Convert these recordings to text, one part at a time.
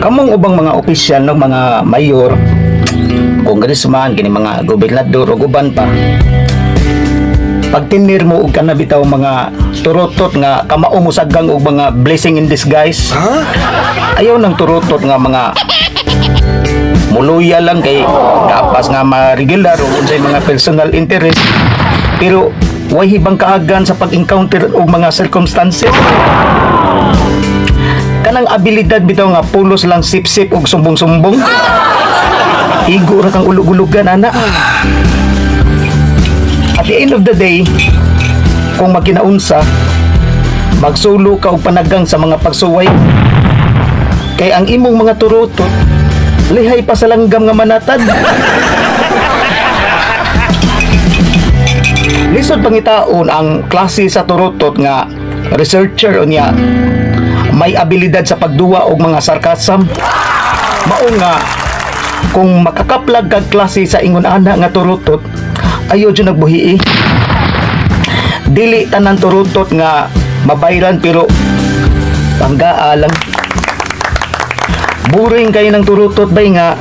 Kamong ubang mga opisyal ng mga mayor, congressman, kini mga gobernador o guban pa, pag tinir mo og kanabitaw mga turutot nga kamao mo saggang og mga blessing in disguise. Ayaw nang turutot nga mga muluya lang kay kapas nga ma-regular o unsay mga personal interest, pero way hibang kaagan sa pag-encounter og mga circumstances. Kanang abilidad bitaw nga pulos lang sip-sip og sumbong-sumbong. Igo ra kang ulug-ulugan ana. At the end of the day, kung magkinaunsa, magsulo ka og panagang sa mga pagsuway. Kay ang imong mga turutot, lihay pa sa langgam nga manatad. Lisod pangitaon ang klase sa turutot nga researcher o niya may abilidad sa pagduwa og mga sarkasam. Mao nga kung makakaplag kag klase sa ingon ana nga turutot, ayo jud nagbuhii. Dili tanan turutot nga mabayran pero panggaa lang. Boring kayo ng turutot bay nga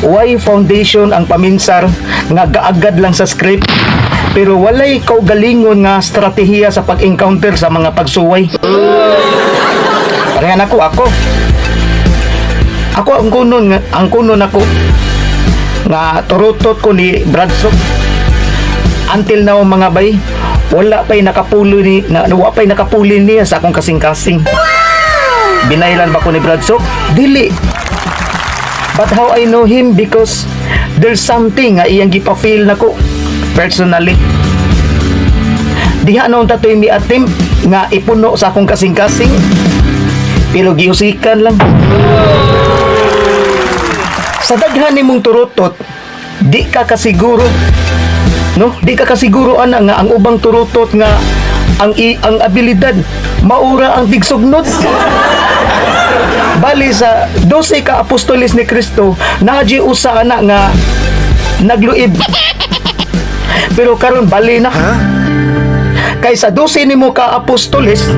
why foundation ang paminsar nga gaagad lang sa script pero walay kaugalingon nga strategiya sa pag-encounter sa mga pagsuway. Parehan ako ang kunon ako nga turutot ko ni Bradshaw. Until now mga bay, wala pa'y nakapuli niya sa akong kasing-kasing. Binailan ba ko ni Bradshaw? Dili. But how I know him? Because there's something nga iyang gipa-feel nako personally. Diha noon tatoy mi attempt nga ipuno sa akong kasing-kasing. Pero giusikan lang. Sa daghan nimong turutot, di ka kasiguro. No? Di ka kasiguro ana nga ang ubang turutot nga ang abilidad maura ang tigsugnot. Bali sa 12 ka apostoles ni Kristo, naadji usa ana nga nagluib. Pero karon bali na. Kay sa 12 nimo ka apostoles,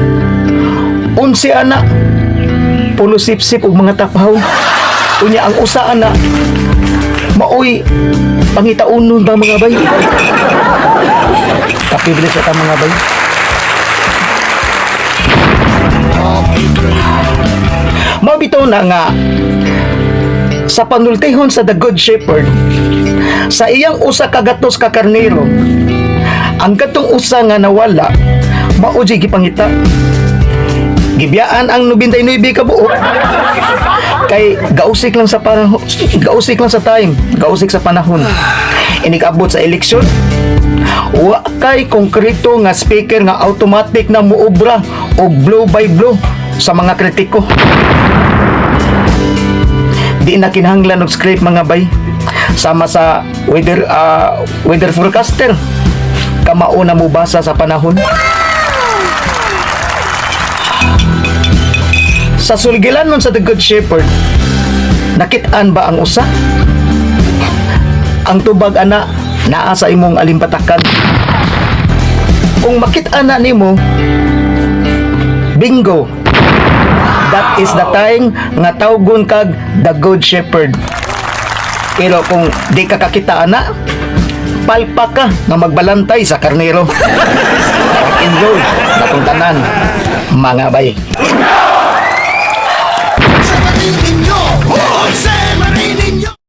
11 ana pulo sip-sip og mga tapaw. Unya ang usa ana maoy pangitaunon ba mga bay. Kapibilis sa mga bay. Mabitaw na nga sa panultihon sa The Good Shepherd, sa iyang usa ka gatos ka karnero, ang katong usa nga nawala mao jay gipangita. Gibiyaan ang 99 ka buok kay gausik lang sa panahon, gausik lang sa time, gausik sa panahon. Inig-abot sa eleksyon, wa kay konkreto nga speaker nga automatic na muobra o blow by blow sa mga kritiko. Di na kinahanglan og script mga bay. Sama sa weather forecaster, kamao na mo basa sa panahon. Sa sulgilan nun sa The Good Shepherd, nakitaan ba ang usa? Ang tubag ana naa sa imong alimpatakan. Kung makit-ana nimo, bingo. That is the time nga tawgon kag The Good Shepherd. Pero kung di ka kakita ana, palpa ka nga magbalantay sa karnero. Enjoy natong tanan mga bay.